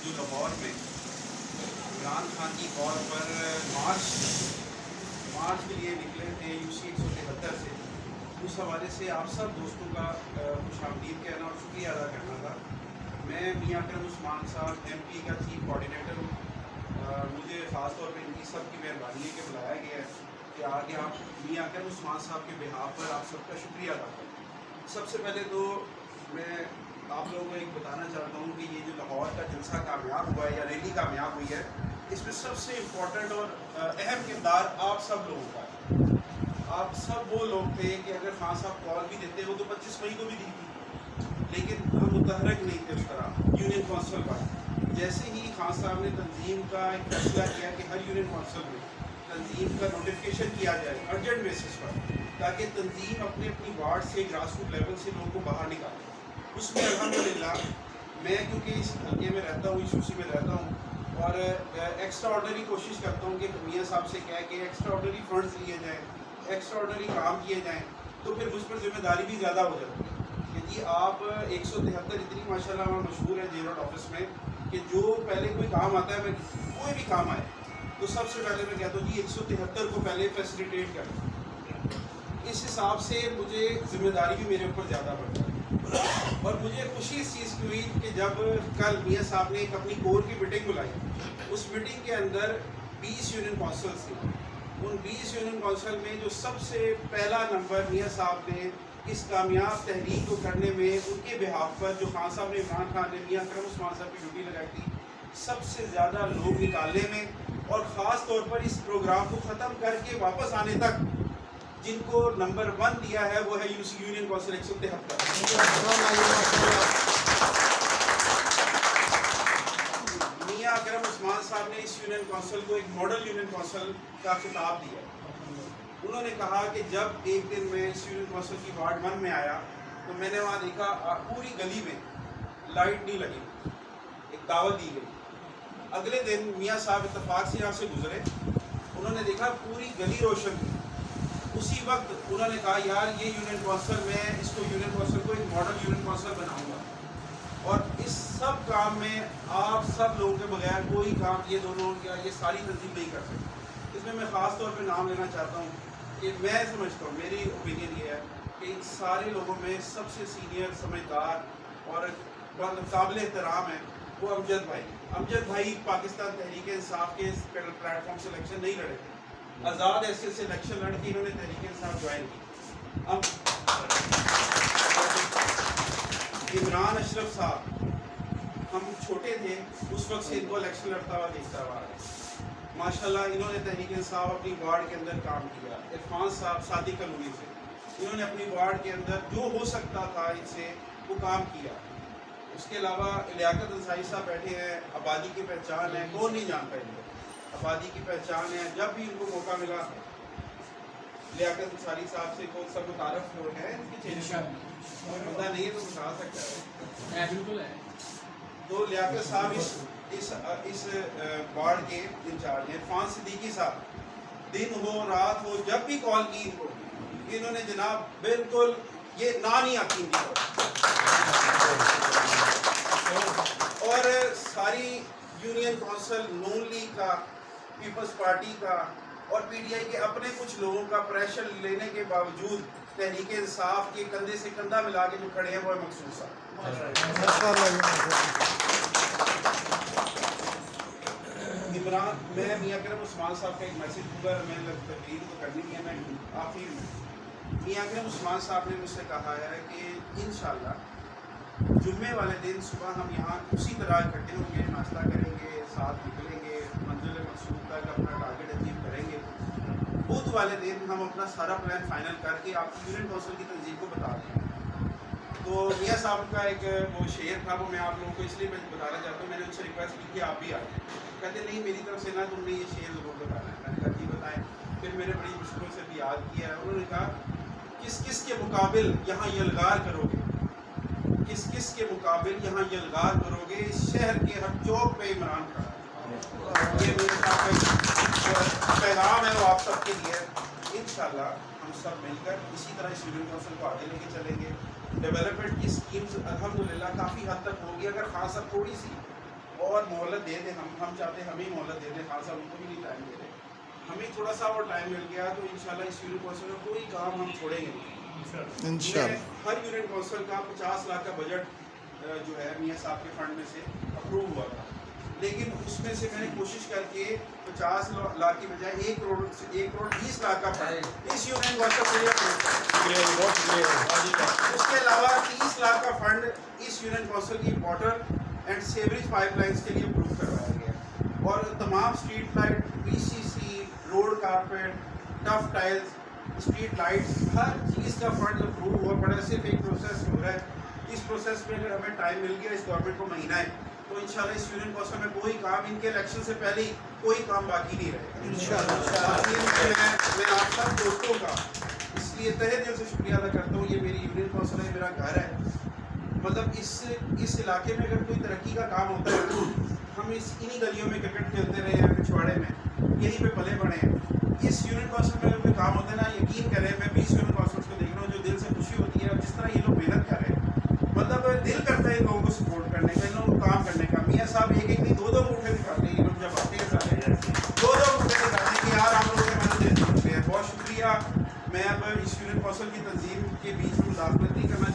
جو لاہور میں عمران خان کی کال پر مارچ کے لیے نکلے تھے UC 173 سے، اس حوالے سے آپ سب دوستوں کا خوش آمدید کہنا اور شکریہ ادا کرنا تھا۔ میں میاں اکرم عثمان صاحب MP کا چیف کوآرڈینیٹر ہوں۔ مجھے خاص طور پہ ان کی سب کی مہربانی ہے کہ بلایا گیا ہے کہ آگے آپ میاں اکرم عثمان صاحب کے بہاف پر آپ سب کا شکریہ ادا کریں۔ سب سے پہلے تو میں آپ لوگوں کو ایک بتانا چاہتا ہوں کہ یہ جو لاہور کا جلسہ کامیاب ہوا ہے یا ریلی کامیاب ہوئی ہے، اس میں سب سے امپورٹنٹ اور اہم کردار آپ سب لوگوں کا ہے۔ آپ سب وہ لوگ تھے کہ اگر خان صاحب کال بھی دیتے وہ تو 25 مئی کو بھی دی تھی، لیکن ہم متحرک نہیں تھے اس طرح یونین کونسل پر۔ جیسے ہی خان صاحب نے تنظیم کا ایک فیصلہ کیا کہ ہر یونین کونسل میں تنظیم کا نوٹیفیکیشن کیا جائے ارجنٹ بیسس پر، تاکہ تنظیم اپنے اپنی وارڈ سے گراس روٹ لیول سے لوگوں کو باہر نکالے۔ اس میں الحمدللہ میں کیونکہ اس حلقے میں رہتا ہوں، اس UC میں رہتا ہوں، اور ایکسٹرا آرڈنری کوشش کرتا ہوں کہ میاں صاحب سے کہہ کہ ایکسٹرا آرڈنری فنڈز لیے جائیں، ایکسٹرا آرڈنری کام کیے جائیں، تو پھر مجھ پر ذمہ داری بھی زیادہ ہو جاتی ہے کہ جی آپ 173 اتنی ماشاءاللہ وہاں مشہور ہے جے روڈ آفس میں کہ جو پہلے کوئی کام آتا ہے، میں کوئی بھی کام آئے تو سب سے پہلے میں کہتا ہوں جی 173 کو پہلے فیسیلیٹیٹ کریں۔ اس حساب سے مجھے ذمہ داری بھی میرے اوپر زیادہ بڑھتی ہے، اور مجھے خوشی اس چیز کی ہوئی کہ جب کل میاں صاحب نے ایک اپنی کور کی میٹنگ بلائی، اس میٹنگ کے اندر 20 یونین کونسلز تھے۔ ان 20 یونین کونسل میں جو سب سے پہلا نمبر میاں صاحب نے اس کامیاب تحریک کو کرنے میں ان کے بہاف پر جو خان صاحب نے عمران خان نے میاں اکرم عثمان صاحب کی ڈیوٹی لگائی تھی، سب سے زیادہ لوگ نکالنے میں، اور خاص طور پر اس پروگرام کو ختم کر کے واپس آنے تک جن کو نمبر 1 دیا ہے وہ ہے UC یونین کونسل 173۔ میاں اکرم عثمان صاحب نے اس یونین کونسل کو ایک ماڈل یونین کونسل کا خطاب دیا۔ انہوں نے کہا کہ جب ایک دن میں اس یونین کونسل کی وارڈ 1 میں آیا تو میں نے وہاں دیکھا پوری گلی میں لائٹ نہیں لگی، ایک دعوت دی گئی۔ اگلے دن میاں صاحب اتفاق سے یہاں سے گزرے، انہوں نے دیکھا پوری گلی روشن تھی۔ اسی وقت انہوں نے کہا یار یہ یونین کونسل میں اس کو یونین کونسل کو ایک ماڈل یونین کونسل بناؤں گا، اور اس سب کام میں آپ سب لوگوں کے بغیر کوئی کام یہ دونوں یا یہ ساری تنظیم نہیں کر سکتی۔ اس میں میں خاص طور پہ نام لینا چاہتا ہوں کہ میں سمجھتا ہوں، میری اوپینین یہ ہے کہ ان سارے لوگوں میں سب سے سینئر، سمجھدار اور قابل احترام ہے وہ امجد بھائی پاکستان تحریک انصاف کے پلیٹ فارم سے الیکشن نہیں لڑے تھے، آزاد ایسے سے الیکشن لڑ کے انہوں نے تحریک انصاف جوائن کی۔ اب عمران اشرف صاحب، ہم چھوٹے تھے اس وقت سے ان کو الیکشن لڑتا ہوا دیکھتا ہوا ہے، ماشاءاللہ انہوں نے تحریک انصاف اپنی وارڈ کے اندر کام کیا۔ عرفان صاحب صادق کلوی سے انہوں نے اپنی وارڈ کے اندر جو ہو سکتا تھا ان سے وہ کام کیا۔ اس کے علاوہ لیاقت انصاری صاحب بیٹھے ہیں، آبادی کی پہچان ہے، کون نہیں جانتا ان کو، آبادی کی پہچان ہے۔ جب بھی ان کو موقع ملا لیاقت انصاری صاحب سے کون سا متعارف ہو ہے ان کی چہرے بندہ نہیں ہے تو بتا سکتا ہے، بالکل ہے۔ تو لیاقت صاحب اس وارڈ کے انچارج ہیں۔ عرفان صدیقی صاحب، دن ہو رات ہو جب بھی کال کی ان کو، انہوں نے جناب بالکل یہ نہ نہیں آتی ان کی، اور ساری یونین کونسل نون لیگ کا، پیپلز پارٹی کا اور PTI کے اپنے کچھ لوگوں کا پریشر لینے کے باوجود تحریک انصاف کے کندھے سے کندھا ملا کے جو کھڑے ہیں وہ ہے مقصود صاحب۔ عمران، میں میاں اکرم عثمان صاحب کا ایک میسیج دوں گا، میں تقریر تو کرنی ہے، میں آخر میاں اکرم عثمان صاحب نے مجھ سے کہا ہے کہ انشاءاللہ جمعے والے دن صبح ہم یہاں اسی طرح اکٹھے ہوں گے، ناشتہ کریں گے، ساتھ نکلیں گے، منزل مقصود تک اپنا ٹارگیٹ اچیو کریں گے۔ بدھ والے دن ہم اپنا سارا پلان فائنل کر کے آپ کی یونین کونسل کی تنظیم کو بتا دیں۔ تو میاں صاحب کا ایک وہ شعر تھا، وہ میں آپ لوگوں کو اس لیے میں بتانا چاہتا ہوں، میں نے ان سے ریکویسٹ کی کہ آپ بھی آئیں۔ کہتے نہیں میری طرف سے نہ تم نے یہ شعر ضرور بتانا ہے۔ میں نے کہا جی بتائیں۔ پھر میں نے بڑی مشکلوں سے بھی یاد کیا ہے۔ انہوں نے کہا کس کس کے مقابل یہاں یلغار کرو گے، کس کس کے مقابل یہاں یلغار کرو گے، اس شہر کے ہر چوک پہ عمران کھڑا ہے۔ یہ میرے ساتھ پیغام ہے وہ آپ سب کے لیے۔ انشاءاللہ ہم سب مل کر اسی طرح اس یونین کونسل کو آگے لے کے چلیں گے۔ ڈیولپمنٹ کی اسکیمز الحمدللہ کافی حد تک ہوگی، اگر خاص اب تھوڑی سی اور مہلت دے دیں. ہم چاہتے ہیں ہمیں مہلت دے دیں, خان صاحب ان کو بھی نہیں ٹائم دے رہے. ہمیں تھوڑا سا اور ٹائم مل گیا تو انشاءاللہ اس یونٹ کونسل کا کوئی کام ہم چھوڑیں گے نہیں. انشاءاللہ. ہر یونٹ کونسل کا 50 لاکھ کا بجٹ جو ہے میاں صاحب کے فنڈ میں سے اپروو ہوا تھا, لیکن اس میں سے میں نے کوشش کر کے 50 لاکھ کی بجائے 1 کروڑ 20 لاکھ کا فنڈ اس یونٹ کونسل کے لیے اپروو کیا. اس کے علاوہ 30 لاکھ کا فنڈ اس یونٹ کونسل کی water and sewerage pipe lines کے لیے اپروو کروایا گیا, اور تمام street light, P C C, road carpet, tuff tiles, street lights, ہر چیز کا فنڈ اپروو ہوا پڑا ہے. صرف ایک پروسیس ہو رہا ہے. اس پروسیس میں اگر ہمیں ٹائم مل گیا, اس گورنمنٹ کو مہینہ ہے, تو انشاءاللہ اس یونین کونسل میں کوئی کام, ان کے الیکشن سے پہلے ہی کوئی کام باقی نہیں رہے گا انشاءاللہ. میں آپ سب دوستوں کا اس لیے تہہ دل سے شکریہ ادا کرتا ہوں. یہ میری یونین کونسل ہے, میرا گھر ہے. مطلب اس علاقے میں اگر کوئی ترقی کا کام ہوتا ہے, ہم انہی گلیوں میں کرکٹ کھیلتے رہے ہیں, پچھواڑے میں یہیں پہ پلے بڑے ہیں. اس یونین کونسل میں اگر کوئی کام ہوتا ہے نا, یقین کریں میں 20 یونین کونسلس کو دیکھ رہا ہوں جو دل سے خوشی ہوتی ہے, اور جس طرح یہ لوگ محنت کر رہے ہیں, مطلب دل کرتا ہے ان لوگوں کو سپورٹ کرنے کا, ان لوگوں کو کام کرنے کا. میاں صاحب ایک ایک نہیں 2 انگوٹھے دکھاتے ہیں یہ لوگ جب آتے ہیں سارے 2 انگوٹھے دکھاتے ہیں کہ یار آپ لوگوں نے مدد دے دی ہے. بہت شکریہ. میں اب اس یونین کونسل کی تنظیم کے بیچ میں مداخلت نہیں کرنا